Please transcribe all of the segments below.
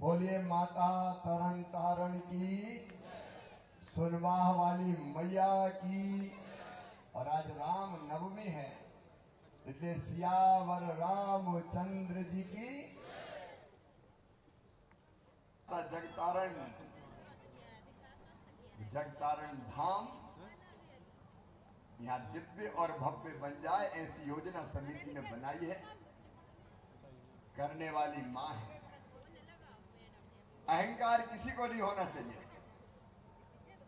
बोलिए माता तरण तारण की, सुनवाह वाली मैया की। और आज राम नवमी है, इसलिए सियावर रामचंद्र जी की। जगतारण जगतारण धाम यहाँ दिव्य और भव्य बन जाए, ऐसी योजना समिति ने बनाई है। करने वाली मां है। अहंकार किसी को नहीं होना चाहिए,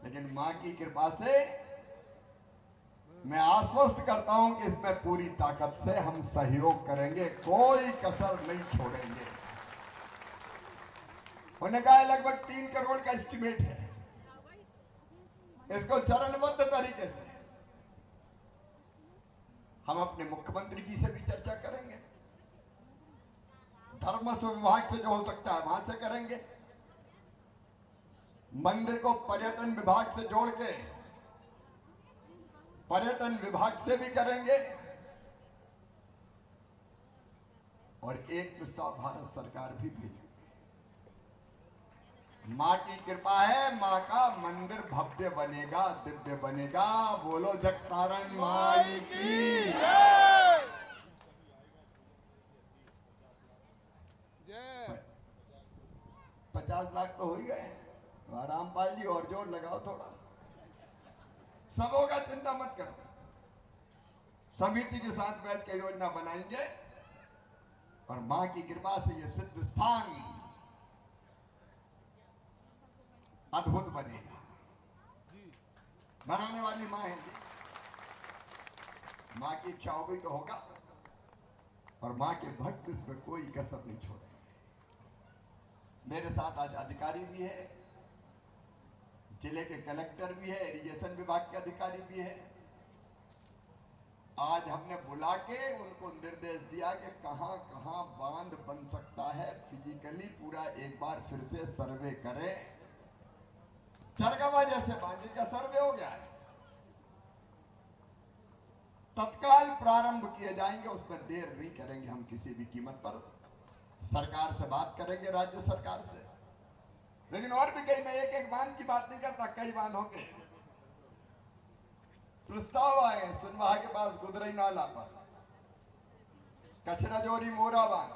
लेकिन मां की कृपा से मैं आश्वस्त करता हूं कि इसमें पूरी ताकत से हम सहयोग करेंगे, कोई कसर नहीं छोड़ेंगे। उन्होंने कहा लगभग 3 करोड़ का एस्टिमेट है। इसको चरणबद्ध तरीके से हम अपने मुख्यमंत्री जी से भी चर्चा करेंगे, धर्मस्व विभाग से जो हो सकता है वहां से करेंगे, मंदिर को पर्यटन विभाग से जोड़ के पर्यटन विभाग से भी करेंगे, और एक प्रस्ताव भारत सरकार भी भेजेंगे। मां की कृपा है, मां का मंदिर भव्य बनेगा, दिव्य बनेगा। बोलो जगतारण माई की। 50 लाख तो हो ही गए। रामपाल जी और जोर लगाओ थोड़ा। सब होगा, चिंता मत करो। समिति के साथ बैठ के योजना बनाएंगे और मां की कृपा से ये सिद्ध स्थान अद्भुत बनेगा। बनाने वाली मां है। मां की इच्छा होगी तो होगा, और मां के भक्त इसमें कोई कसर नहीं छोड़ेंगे। मेरे साथ आज अधिकारी भी है, जिले के कलेक्टर भी है, इरिगेशन विभाग के अधिकारी भी है। आज हमने बुला के उनको निर्देश दिया कि कहां कहां बांध बन सकता है, फिजिकली पूरा एक बार फिर से सर्वे करें। चरगवा जैसे बांध का सर्वे हो गया है, तत्काल प्रारंभ किए जाएंगे, उसमें देर नहीं करेंगे हम किसी भी कीमत पर। सरकार से बात करेंगे, राज्य सरकार से। लेकिन और भी कई, मैं एक बांध की बात नहीं करता, कई बांधों के प्रस्ताव आए। सुनवाहा के पास गुदरई नाला पर, कचराजोरी मोरा बांध,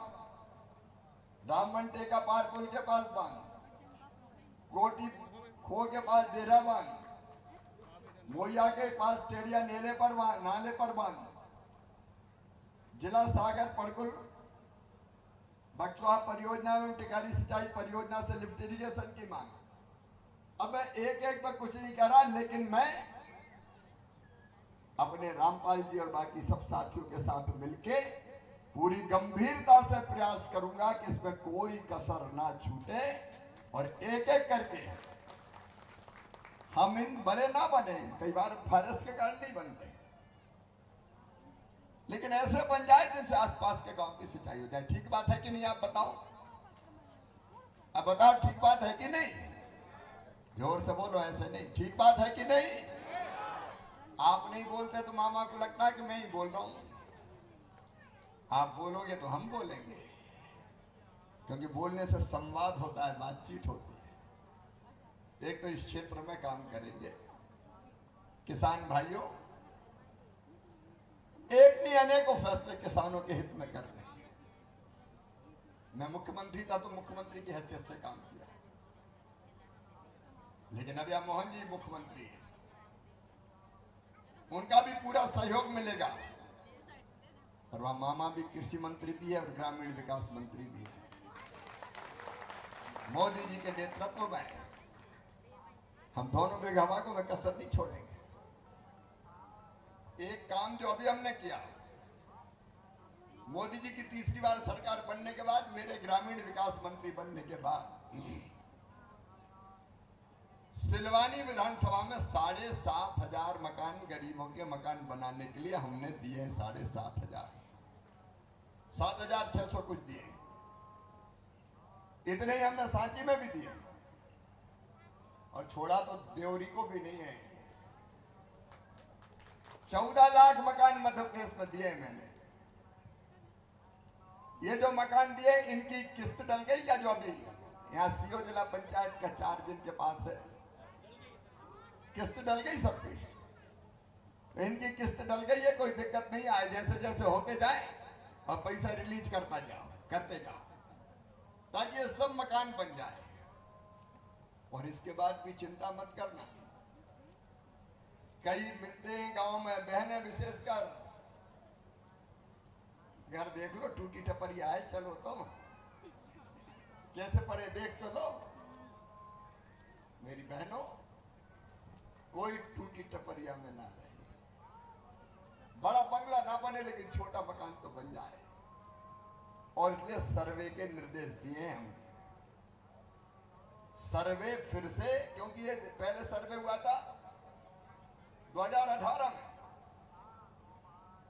दामन टेका पार पुल के पास बांध, कोटी खो के पास डेरा बांध, मोया के पास टेड़िया नाले पर बांध, जिला सागर पड़कुल बक्सवा परियोजना एवं टिकारी सिंचाई परियोजना से लिफ्ट इरिगेशन की मांग। अब मैं एक एक पर कुछ नहीं कह रहा, लेकिन मैं अपने रामपाल जी और बाकी सब साथियों के साथ मिलके पूरी गंभीरता से प्रयास करूंगा कि इसमें कोई कसर ना छूटे, और एक एक करके हम इन बने ना बने, कई बार फायरस के कारण नहीं बनते, लेकिन ऐसे बन जाए जिनसे आसपास के गांव की सिंचाई हो जाए। ठीक बात है कि नहीं, आप बताओ। अब बताओ, ठीक बात है कि नहीं? जोर से बोलो, ऐसे नहीं। ठीक बात है कि नहीं? आप नहीं बोलते तो मामा को लगता है कि मैं ही बोल रहा हूं। आप बोलोगे तो हम बोलेंगे, क्योंकि बोलने से संवाद होता है, बातचीत होती है। एक तो इस क्षेत्र में काम करेंगे, किसान भाइयों, एक नहीं अनेकों फैसले किसानों के हित में कर रहे हैं। मैं मुख्यमंत्री था तो मुख्यमंत्री की हैसियत से काम किया, लेकिन अब यह मोहन जी मुख्यमंत्री है, उनका भी पूरा सहयोग मिलेगा। और वह मामा भी कृषि मंत्री भी है और ग्रामीण विकास मंत्री भी है। मोदी जी के नेतृत्व में हम दोनों बेगवा को कसर नहीं छोड़ेंगे। एक काम जो अभी हमने किया, मोदी जी की तीसरी बार सरकार बनने के बाद, मेरे ग्रामीण विकास मंत्री बनने के बाद, सिलवानी विधानसभा में 7,500 मकान, गरीबों के मकान बनाने के लिए हमने दिए 7,500, 7,600 कुछ दिए। इतने ही हमने सांची में भी दिए, और छोड़ा तो देवरी को भी नहीं है। 14 लाख मकान मध्य प्रदेश में दिए मैंने। ये जो मकान दिए, इनकी किस्त डल गई क्या? जो अभी यहाँ सीओ जिला पंचायत का 4 जिनके पास है, किस्त डल गई सबकी। तो इनकी किस्त डल गई है, कोई दिक्कत नहीं आए, जैसे जैसे होते जाए और पैसा रिलीज करते जाओ ताकि ये सब मकान बन जाए। और इसके बाद भी चिंता मत करना, कई मिलते हैं गांव में बहनें विशेषकर, घर देख लो टूटी टपरिया है, चलो तुम कैसे पड़े देख तो लो। मेरी बहनों, कोई टूटी टपरिया में ना रहे, बड़ा बंगला ना बने लेकिन छोटा मकान तो बन जाए। और इसलिए सर्वे के निर्देश दिए हैं हमने। सर्वे फिर से, क्योंकि ये पहले सर्वे हुआ था 2018 में,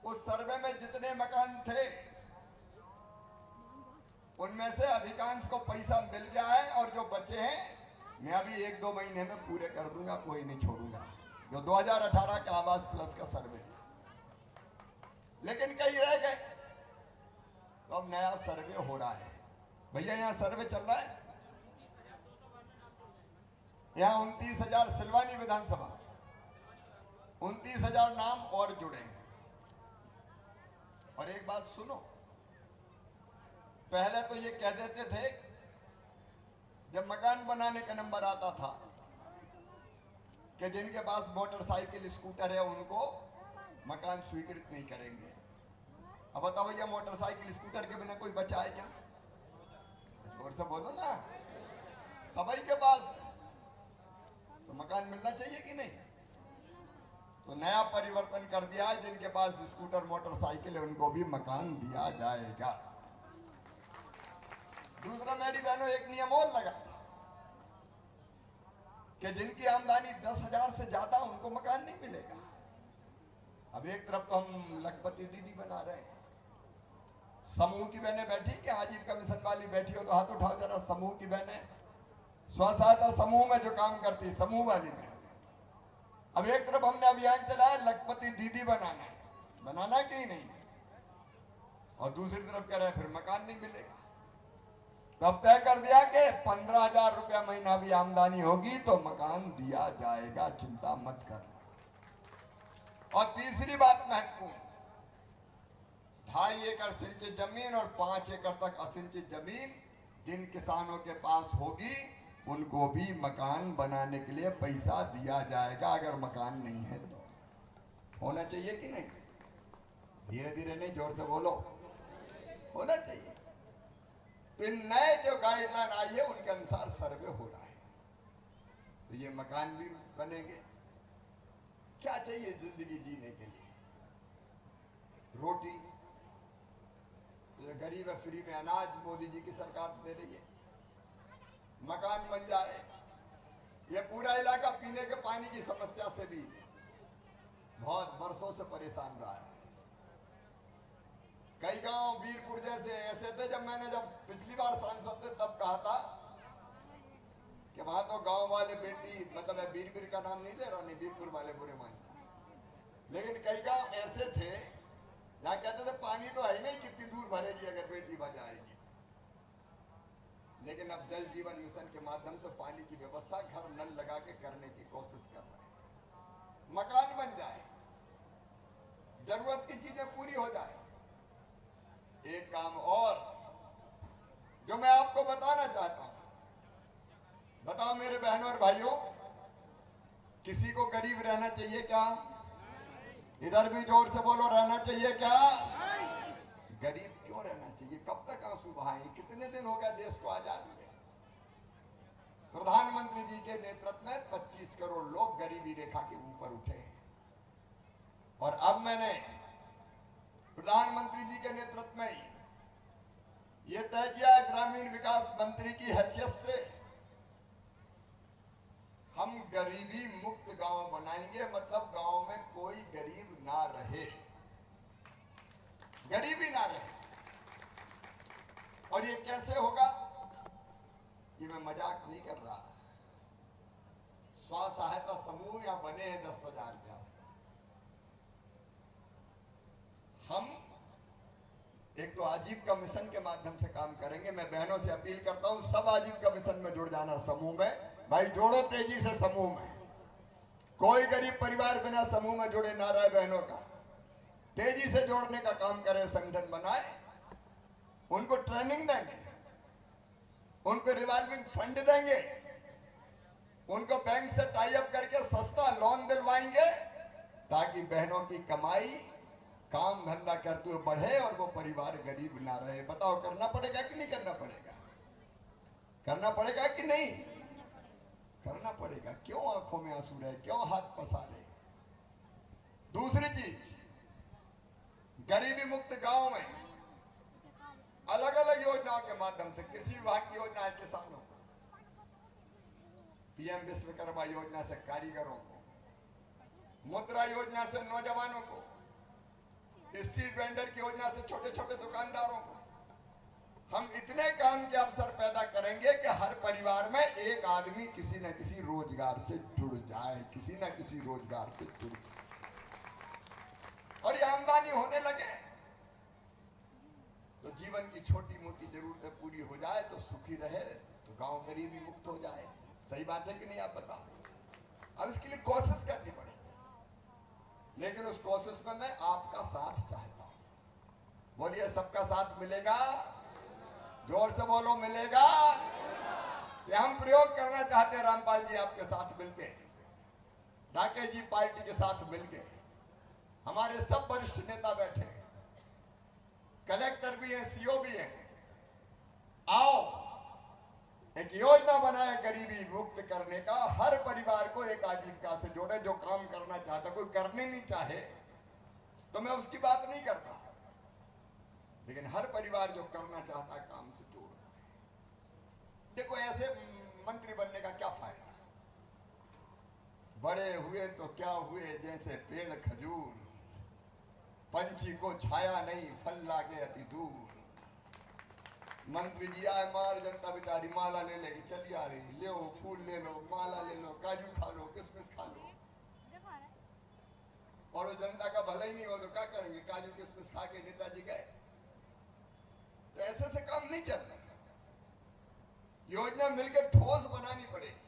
उस सर्वे में जितने मकान थे उनमें से अधिकांश को पैसा मिल गया है, और जो बचे हैं मैं अभी 1-2 महीने में पूरे कर दूंगा, कोई नहीं छोड़ूंगा। जो 2018 का आवास प्लस का सर्वे, लेकिन कई रह गए, तो अब नया सर्वे हो रहा है। भैया यहाँ सर्वे चल रहा है, यहाँ 29,000 सिलवानी विधानसभा, 29,000 नाम और जुड़े हैं। और एक बात सुनो, पहले तो ये कह देते थे जब मकान बनाने का नंबर आता था कि जिनके पास मोटरसाइकिल स्कूटर है उनको मकान स्वीकृत नहीं करेंगे। अब बताओ भैया, मोटरसाइकिल स्कूटर के बिना कोई बचा है क्या? जोर से बोलो ना, सभी के पास तो मकान मिलना चाहिए कि नहीं? तो नया परिवर्तन कर दिया है, जिनके पास स्कूटर मोटरसाइकिल है उनको भी मकान दिया जाएगा। दूसरा मेरी बहनों, एक नियम और लगा कि जिनकी आमदनी 10,000 से ज्यादा उनको मकान नहीं मिलेगा। अब एक तरफ तो हम लखपति दीदी बना रहे हैं, समूह की बहनें बैठी, क्या आजीविका मिशन वाली बैठी हो तो हाथ उठाओ जरा। समूह की बहनें, स्व सहायता समूह में जो काम करती, समूह वाली में। अब एक तरफ हमने अभियान चलाया लखपति दीदी बनाना कि नहीं, और दूसरी तरफ कह रहे फिर मकान नहीं मिलेगा। तब तय कर दिया कि 15,000 रुपया महीना भी आमदनी होगी तो मकान दिया जाएगा, चिंता मत कर। और तीसरी बात महत्वपूर्ण, 2.5 एकड़ सिंचित जमीन और 5 एकड़ तक असिंचित जमीन जिन किसानों के पास होगी उनको भी मकान बनाने के लिए पैसा दिया जाएगा। अगर मकान नहीं है तो होना चाहिए कि नहीं? धीरे धीरे नहीं, जोर से बोलो, होना चाहिए। तो इन नए जो गाइडलाइन आई है उनके अनुसार सर्वे हो रहा है, तो ये मकान भी बनेंगे। क्या चाहिए जिंदगी जीने के लिए? रोटी, गरीब है फ्री में अनाज मोदी जी की सरकार दे रही है, मकान बन जाए। ये पूरा इलाका पीने के पानी की समस्या से भी बहुत वर्षों से परेशान रहा है। कई गांव वीरपुर जैसे ऐसे थे, जब पिछली बार सांसद थे तब कहा था कि वहां तो गांव वाले बेटी, मतलब वीरपुर का नाम नहीं दे रहा, नहीं वीरपुर वाले बुरे मानते, लेकिन कई गांव ऐसे थे जहां कहते थे पानी तो है नहीं, कितनी दूर भरेगी अगर बेटी बजाएगी। लेकिन अब जल जीवन मिशन के माध्यम से पानी की व्यवस्था घर नल लगा के करने की कोशिश कर रहे हैं। मकान बन जाए, जरूरत की चीजें पूरी हो जाए। एक काम और जो मैं आपको बताना चाहता हूं, बताओ मेरे बहनों और भाइयों, किसी को गरीब रहना चाहिए क्या? इधर भी जोर से बोलो, रहना चाहिए क्या? गरीब क्यों रहना चाहिए? कब तक आंसू बहाएं? कितने दिन हो गया देश को आजादी में? प्रधानमंत्री जी के नेतृत्व में 25 करोड़ लोग गरीबी रेखा के ऊपर उठे हैं। और अब मैंने प्रधानमंत्री जी के नेतृत्व में यह तय किया है, ग्रामीण विकास मंत्री की हैसियत से हम गरीबी मुक्त गांव बनाएंगे। मतलब गांव में कोई गरीब ना रहे, गरीबी ना रहे। और ये कैसे होगा? ये मैं मजाक नहीं कर रहा। स्व सहायता समूह या बने हैं 10,000 के। हम एक तो आजीविका मिशन के माध्यम से काम करेंगे। मैं बहनों से अपील करता हूं सब आजीविका मिशन में जुड़ जाना, समूह में। भाई जोड़ो तेजी से समूह में। कोई गरीब परिवार बिना समूह में जुड़े ना रहे। बहनों का तेजी से जोड़ने का काम करें, संगठन बनाए, उनको ट्रेनिंग देंगे, उनको रिवॉल्विंग फंड देंगे, उनको बैंक से टाई अप करके सस्ता लोन दिलवाएंगे ताकि बहनों की कमाई काम धंधा करते हुए बढ़े और वो परिवार गरीब ना रहे। बताओ करना पड़ेगा कि नहीं करना पड़ेगा? करना पड़ेगा कि नहीं करना पड़ेगा? क्यों आंखों में आंसू रहे, क्यों हाथ पसारे? दूसरी चीज, गरीबी मुक्त गांव में अलग अलग योजनाओं के माध्यम से, कृषि विभाग की योजना है किसानों को, पीएम विश्वकर्मा योजना से कारीगरों को, मुद्रा योजना से नौजवानों को, स्ट्रीट वेंडर की योजना से छोटे छोटे दुकानदारों को, हम इतने काम के अवसर पैदा करेंगे कि हर परिवार में एक आदमी किसी न किसी रोजगार से जुड़ जाए, किसी न किसी रोजगार से जुड़ जाए और ये आमदनी होने लगे तो जीवन की छोटी मोटी जरूरतें पूरी हो जाए तो सुखी रहे, तो गांव गरीबी मुक्त हो जाए। सही बात है कि नहीं? आप बताओ। अब इसके लिए कोशिश करनी पड़ेगी, लेकिन उस कोशिश में मैं आपका साथ चाहता हूं। बोलिए सबका साथ मिलेगा? जोर से बोलो, मिलेगा? ये हम प्रयोग करना चाहते हैं रामपाल जी आपके साथ मिलके, डाके जी पार्टी के साथ मिलके। हमारे सब वरिष्ठ नेता बैठे हैं, कलेक्टर भी हैं, सीओ भी हैं। आओ एक योजना बनाए गरीबी मुक्त करने का, हर परिवार को एक आजीविका से जोड़े। जो काम करना चाहता, कोई करने नहीं चाहे तो मैं उसकी बात नहीं करता, लेकिन हर परिवार जो करना चाहता है काम से जोड़। देखो ऐसे मंत्री बनने का क्या फायदा? बड़े हुए तो क्या हुए जैसे पेड़ खजूर, पंछी को छाया नहीं फल लागे अति दूर। मंत्री जी आए, मार जनता बेचारी माला ले लेगी चली आ रही, ले फूल ले लो, माला ले लो, काजू खा लो, किशमिश खा लो, और वो जनता का भला ही नहीं हो तो क्या करेंगे? काजू किशमिश खा के नेताजी गए। तो ऐसे से काम नहीं चलता। योजना मिलकर ठोस बनानी पड़ेगी।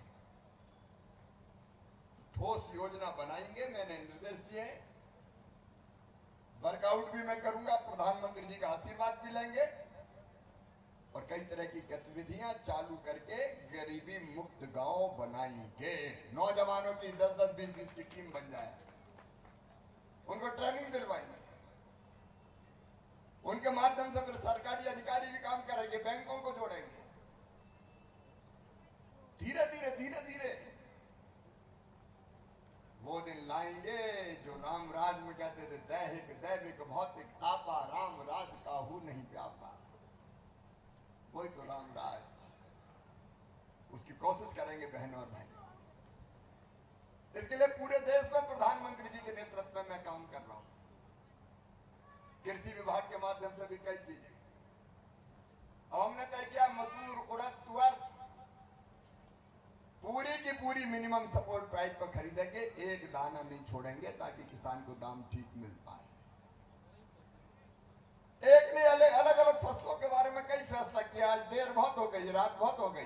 ठोस योजना बनाएंगे, मैंने निर्देश दिए। वर्कआउट भी मैं करूंगा, प्रधानमंत्री जी का आशीर्वाद भी लेंगे और कई तरह की गतिविधियां चालू करके गरीबी मुक्त गांव बनाएंगे। नौजवानों की 10-10, 20-20 की टीम बन जाए, उनको ट्रेनिंग दिलवाएंगे, उनके माध्यम से फिर सरकारी अधिकारी भी काम करेंगे, बैंकों को जोड़ेंगे। धीरे धीरे वो दिन लाएंगे जो राम राज में कहते थे, दैहिक दैविक भौतिक तापा, राम राज काहू नहीं व्यापा। वही तो राम राज, उसकी कोशिश करेंगे बहनों और भाई। इसके लिए पूरे देश में प्रधानमंत्री जी के नेतृत्व में मैं काम कर रहा हूं। कृषि विभाग के माध्यम से भी कई चीजें और हमने तय किया, मसूर, उड़द, तुअर पूरी की पूरी मिनिमम सपोर्ट प्राइस पर खरीदेंगे, एक दाना नहीं छोड़ेंगे ताकि किसान को दाम ठीक मिल पाए। एक नहीं, अलग अलग फसलों के बारे में कई फैसला किया। आज देर बहुत हो गई, रात बहुत हो गई,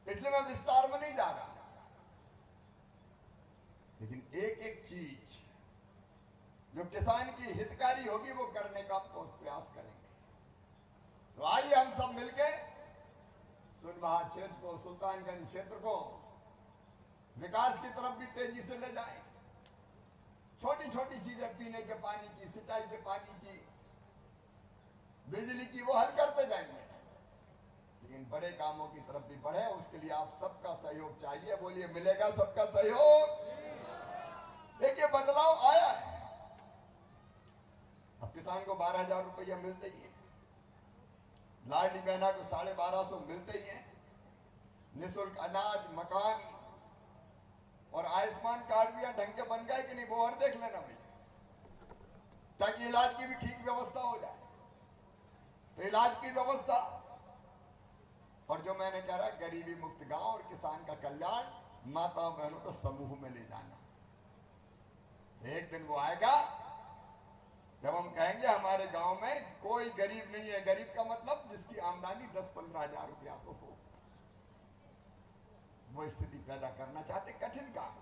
इसलिए मैं विस्तार में नहीं जा रहा, लेकिन एक एक चीज जो किसान की हितकारी होगी वो करने का हम प्रयास करेंगे। तो आइए हम सब मिलके सुनबहार क्षेत्र को, सुल्तानगंज क्षेत्र को विकास की तरफ भी तेजी से ले जाएं। छोटी छोटी चीजें, पीने के पानी की, सिंचाई के पानी की, बिजली की, वो हल करते जाएंगे, लेकिन बड़े कामों की तरफ भी बढ़े। उसके लिए आप सबका सहयोग चाहिए। बोलिए मिलेगा सबका सहयोग? देखिए बदलाव आया है। अब किसान को 12,000 रुपया मिलते ही है, लाडली बहना को 1250 मिलते ही है, निःशुल्क अनाज, मकान और आयुष्मान कार्ड भी ढंग के बन गए कि नहीं, वो और देख लेना भैया, ताकि इलाज की भी ठीक व्यवस्था हो जाए। तो इलाज की व्यवस्था, और जो मैंने कह रहा गरीबी मुक्त गांव और किसान का कल्याण, माताओं बहनों को समूह में ले जाना। एक दिन वो आएगा जब हम कहेंगे हमारे गांव में कोई गरीब नहीं है, गरीब का मतलब जिसकी आमदनी 10-15 हजार रुपया तो हो, वो स्थिति पैदा करना चाहते, कठिन काम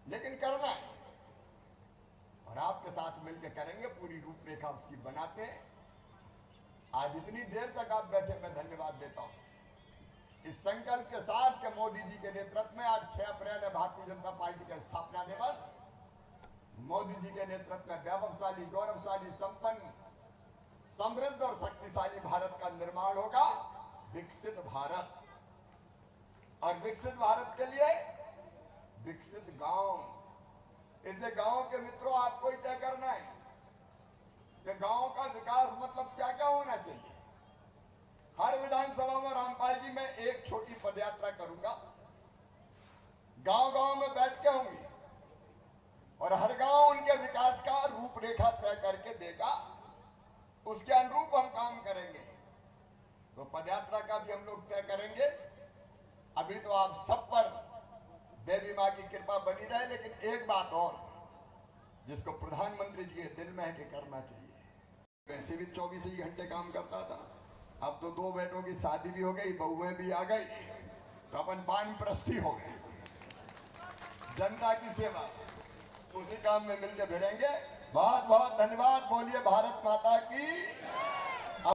लेकिन करना है और आपके साथ मिलकर करेंगे, पूरी रूपरेखा उसकी बनाते हैं। आज इतनी देर तक आप बैठे, मैं धन्यवाद देता हूं इस संकल्प के साथ कि मोदी जी के नेतृत्व में आज 6 अप्रैल है भारतीय जनता पार्टी का स्थापना दिवस। मोदी जी के नेतृत्व में वैभवशाली, गौरवशाली, संपन्न, समृद्ध और शक्तिशाली भारत का निर्माण होगा, विकसित भारत। और विकसित भारत के लिए विकसित गांव। इसलिए गांव के मित्रों, आपको ही तय करना है कि गांव का विकास मतलब क्या क्या होना चाहिए। हर विधानसभा में रामपाल जी मैं एक छोटी पदयात्रा करूंगा, गांव गांव में बैठ के होंगी और हर गांव उनके विकास का रूपरेखा तय करके देगा, उसके अनुरूप हम काम करेंगे। तो पदयात्रा का भी हम लोग तय करेंगे। अभी तो आप सब पर देवी मां की कृपा बनी रहे, लेकिन एक बात और जिसको प्रधानमंत्री जी के दिल में है कि करना चाहिए। वैसे भी 24 ही घंटे काम करता था, अब तो 2 बेटों की शादी भी हो गई, बहुएं भी आ गई, तो अपन वानप्रस्थी हो गए। जनता की सेवा, उसी काम में मिलकर भिड़ेंगे। बहुत बहुत धन्यवाद। बोलिए भारत माता की।